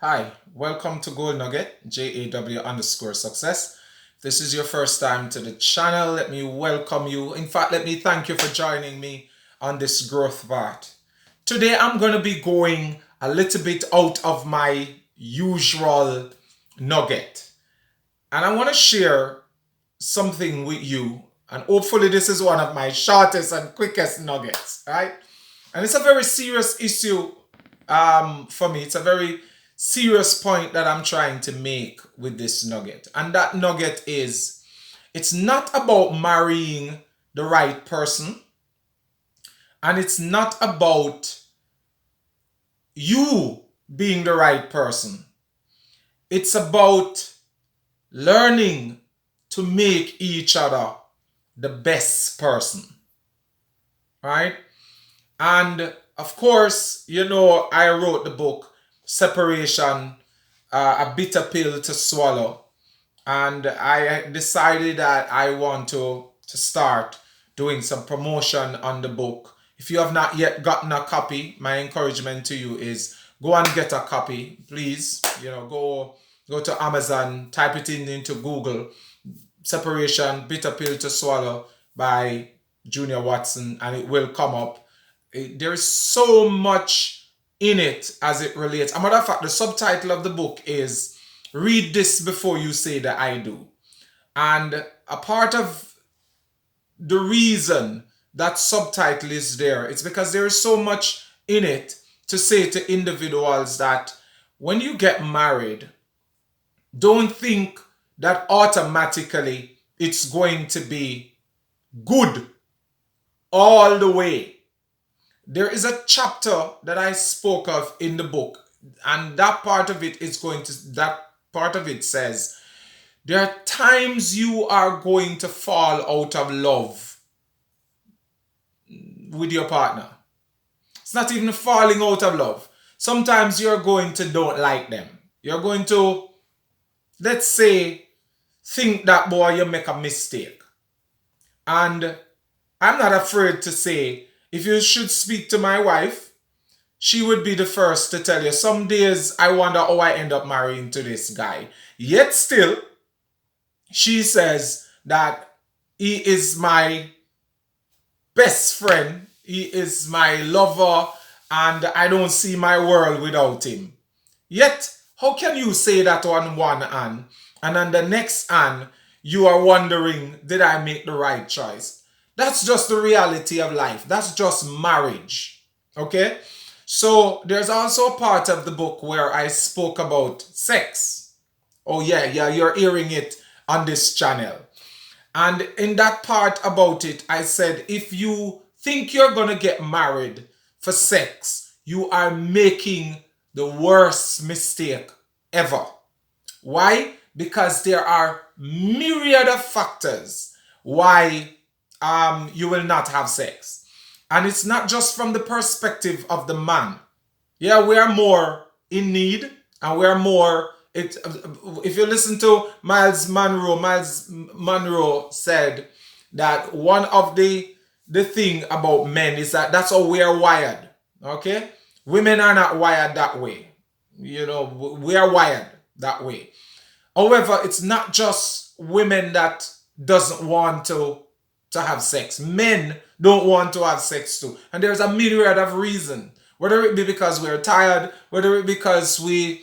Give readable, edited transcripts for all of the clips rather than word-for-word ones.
Hi, welcome to Gold Nugget, JAW_success. If this is your first time to the channel, let me welcome you. In fact, let me thank you for joining me on this growth path. Today, I'm going to be going a little bit out of my usual nugget. And I want to share something with you. And hopefully, this is one of my shortest and quickest nuggets, right? And it's a very serious issue for me. It's a very serious point that I'm trying to make with this nugget. And that nugget is it's not about marrying the right person, and it's not about you being the right person. It's about learning to make each other the best person, right? And of course, I wrote the book Separation, a bitter pill to swallow. And I decided that I want to start doing some promotion on the book. If you have not yet gotten a copy, my encouragement to you is go and get a copy, please. Go to Amazon, type it into Google, Separation, Bitter Pill to Swallow by Junior Watson, and it will come up. There is so much in it as it relates. A matter of fact, the subtitle of the book is Read This Before You Say That I Do. And a part of the reason that subtitle is there, it's because there is so much in it to say to individuals that when you get married, don't think that automatically it's going to be good all the way. There is a chapter that I spoke of in the book, and that part of it says there are times you are going to fall out of love with your partner. It's not even falling out of love. Sometimes you're going to don't like them. You're going to, let's say, think that boy you make a mistake. And I'm not afraid to say, if you should speak to my wife, she would be the first to tell you, some days I wonder how I end up marrying to this guy. Yet still, she says that he is my best friend, he is my lover, and I don't see my world without him. Yet, how can you say that on one hand, and on the next hand, you are wondering, did I make the right choice? That's just the reality of life. That's just marriage. Okay? So there's also a part of the book where I spoke about sex. Oh yeah, you're hearing it on this channel. And in that part about it, I said, if you think you're going to get married for sex, you are making the worst mistake ever. Why? Because there are myriad of factors why you will not have sex. And it's not just from the perspective of the man. Yeah, we are more in need, and we are more. If you listen to Miles Monroe said that one of the thing about men is that that's how we are wired. Okay, women are not wired that way. We are wired that way. However, it's not just women that doesn't want to have sex. Men don't want to have sex too. And there's a myriad of reasons. Whether it be because we're tired, whether it be because we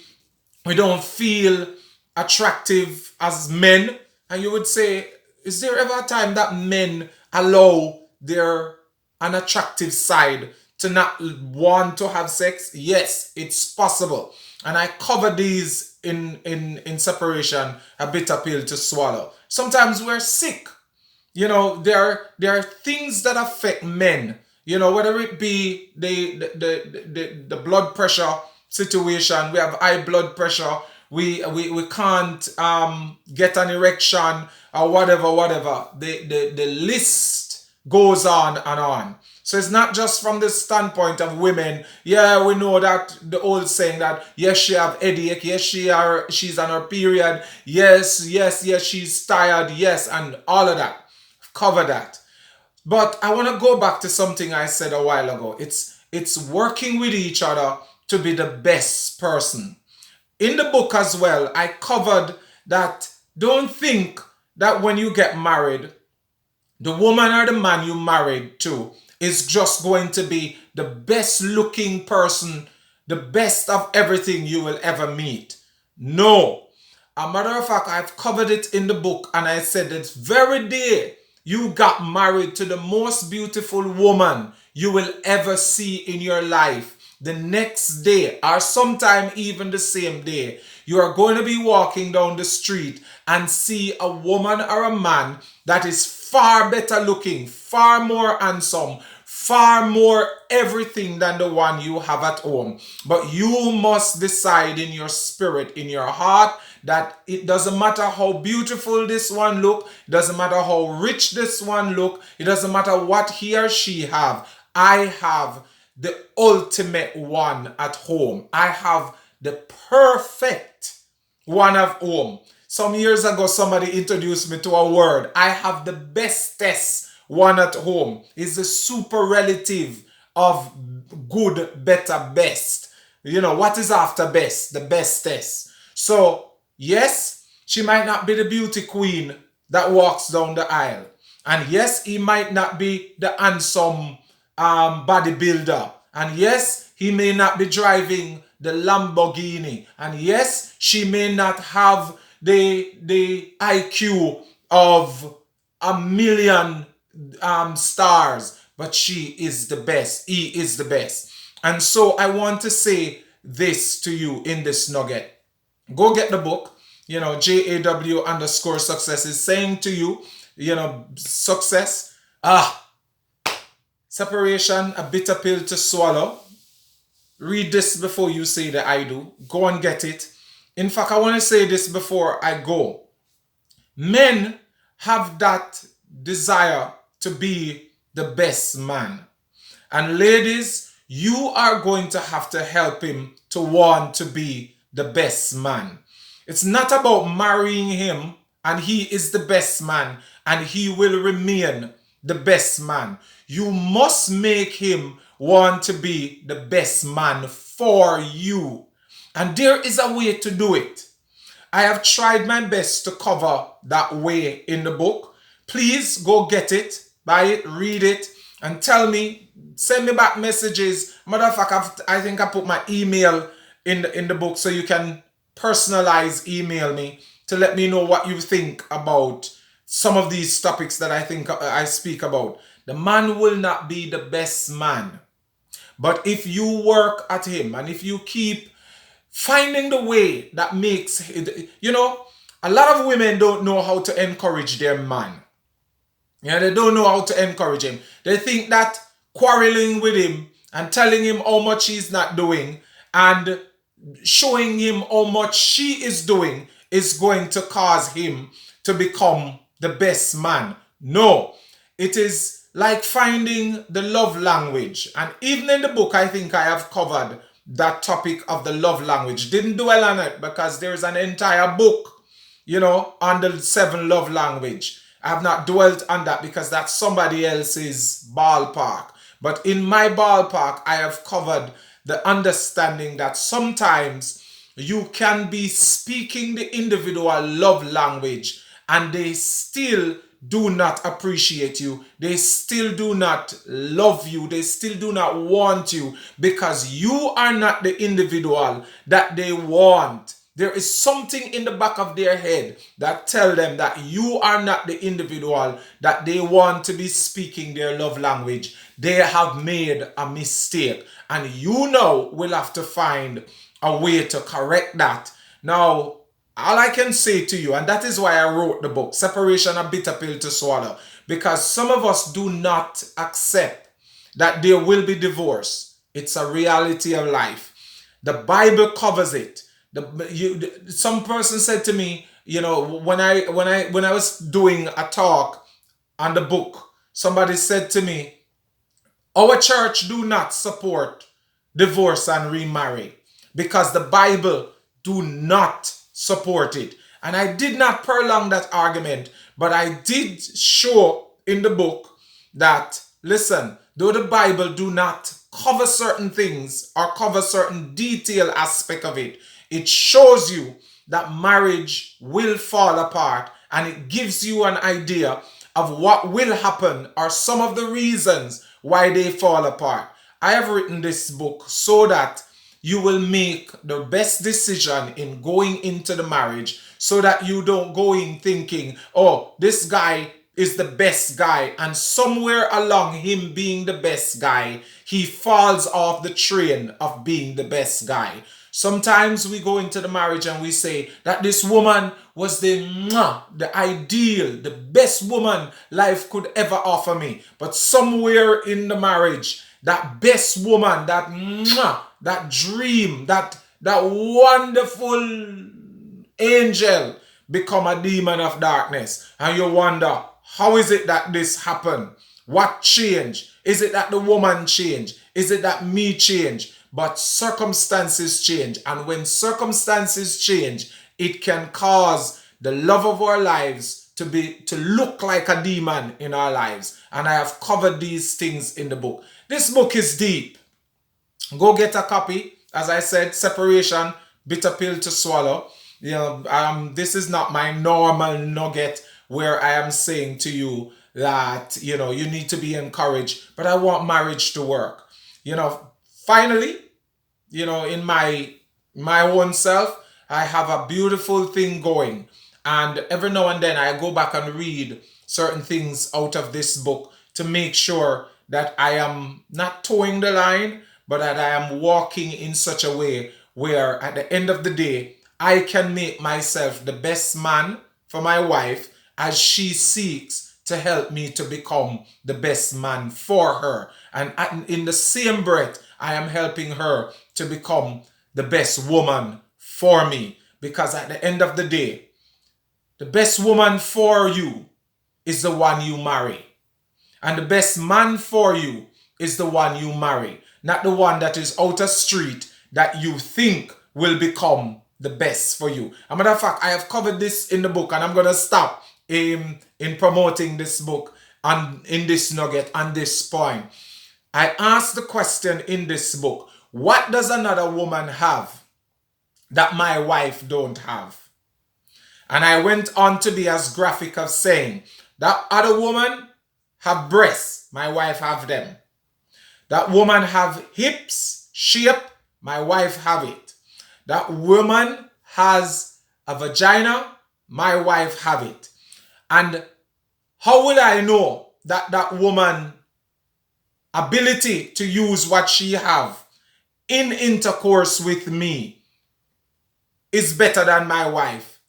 don't feel attractive as men. And you would say, is there ever a time that men allow their unattractive side to not want to have sex? Yes, it's possible. And I cover these in Separation, a bitter pill to swallow. Sometimes we're sick. There are things that affect men. Whether it be the blood pressure situation, we have high blood pressure, we can't get an erection or whatever. The list goes on and on. So it's not just from the standpoint of women. Yeah, we know that the old saying that yes, she have headache, yes, she's on her period, yes, she's tired, yes, and all of that. Cover that. But I want to go back to something I said a while ago. It's working with each other to be the best person. In the book as well, I covered that don't think that when you get married, the woman or the man you married to is just going to be the best looking person, the best of everything you will ever meet. No. A matter of fact, I've covered it in the book and I said this very day you got married to the most beautiful woman you will ever see in your life. The next day, or sometime even the same day, you are going to be walking down the street and see a woman or a man that is far better looking, far more handsome, far more everything than the one you have at home. But you must decide in your spirit, in your heart, that it doesn't matter how beautiful this one look, it doesn't matter how rich this one look, it doesn't matter what he or she have. I have the ultimate one at home. I have the perfect one at home. Some years ago, somebody introduced me to a word. I have the bestest one at home. It's the superlative of good, better, best. You know, what is after best? The bestest. So, yes, she might not be the beauty queen that walks down the aisle. And yes, he might not be the handsome bodybuilder. And yes, he may not be driving the Lamborghini. And yes, she may not have the IQ of a million stars, but she is the best. He is the best. And so I want to say this to you in this nugget. Go get the book. You know, JAW_success is saying to you, you know, success. Separation, a bitter pill to swallow. Read this before you say that I do. Go and get it. In fact, I want to say this before I go. Men have that desire to be the best man. And ladies, you are going to have to help him to want to be the best man. It's not about marrying him and he is the best man and he will remain the best man. You must make him want to be the best man for you. And there is a way to do it. I have tried my best to cover that way in the book. Please go get it, buy it, read it, and tell me, send me back messages. Matter of fact, I think I put my email in the book so you can personalize email me to let me know what you think about some of these topics that I think I speak about. The man will not be the best man. But if you work at him and if you keep finding the way that makes it, you know, a lot of women don't know how to encourage their man. Yeah, they don't know how to encourage him. They think that quarreling with him and telling him how much he's not doing and showing him how much she is doing is going to cause him to become the best man. No, it is like finding the love language. And even in the book, I think I have covered that topic of the love language. Didn't dwell on it because there is an entire book, you know, on the 7 love language. I have not dwelt on that because that's somebody else's ballpark. But in my ballpark, I have covered the understanding that sometimes you can be speaking the individual love language and they still do not appreciate you. They still do not love you. They still do not want you because you are not the individual that they want. There is something in the back of their head that tell them that you are not the individual that they want to be speaking their love language. They have made a mistake and you now will have to find a way to correct that. Now, all I can say to you, and that is why I wrote the book, Separation, a Bitter Pill to Swallow, because some of us do not accept that there will be divorce. It's a reality of life. The Bible covers it. Some person said to me, you know, when I was doing a talk on the book, somebody said to me, our church do not support divorce and remarry because the Bible do not support it. And I did not prolong that argument, but I did show in the book that, listen, though the Bible do not cover certain things or cover certain detail aspect of it, it shows you that marriage will fall apart, and it gives you an idea of what will happen or some of the reasons why they fall apart. I have written this book so that you will make the best decision in going into the marriage, so that you don't go in thinking, oh, this guy is the best guy, and somewhere along him being the best guy, he falls off the train of being the best guy. Sometimes we go into the marriage and we say that this woman was the ideal, the best woman life could ever offer me. But somewhere in the marriage, that best woman, that dream, that wonderful angel become a demon of darkness. And you wonder, how is it that this happened? What changed? Is it that the woman changed? Is it that me changed? But circumstances change. And when circumstances change, it can cause the love of our lives to look like a demon in our lives. And I have covered these things in the book. This book is deep. Go get a copy. As I said, separation, bitter pill to swallow. This is not my normal nugget where I am saying to you that, you need to be encouraged, but I want marriage to work. Finally, in my own self, I have a beautiful thing going. And every now and then I go back and read certain things out of this book to make sure that I am not towing the line, but that I am walking in such a way where at the end of the day, I can make myself the best man for my wife as she seeks to help me to become the best man for her. And in the same breath, I am helping her to become the best woman for me. Because at the end of the day, the best woman for you is the one you marry. And the best man for you is the one you marry. Not the one that is out of street that you think will become the best for you. As a matter of fact, I have covered this in the book, and I'm going to stop in promoting this book and in this nugget on this point. I asked the question in this book, what does another woman have that my wife don't have? And I went on to be as graphic of saying, that other woman have breasts, my wife have them. That woman have hips, shape, my wife have it. That woman has a vagina, my wife have it. And how will I know that that woman ability to use what she have in intercourse with me is better than my wife?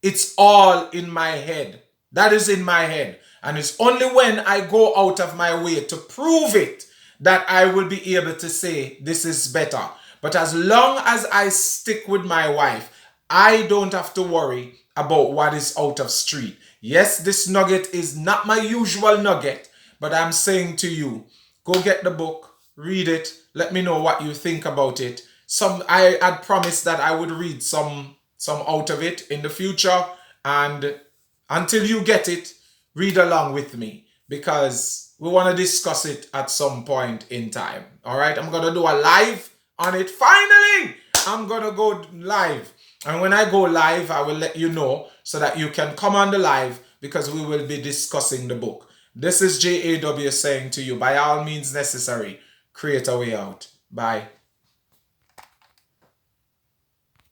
It's all in my head. That is in my head. And it's only when I go out of my way to prove it that I will be able to say this is better. But as long as I stick with my wife, I don't have to worry about what is out of street. Yes, this nugget is not my usual nugget, but I'm saying to you, go get the book, read it, let me know what you think about it. I had promised that I would read some out of it in the future, and until you get it, read along with me, because we want to discuss it at some point in time. All right, I'm going to do a live on it. Finally, I'm going to go live. And when I go live, I will let you know so that you can come on the live, because we will be discussing the book. This is JAW saying to you, by all means necessary, create a way out. Bye.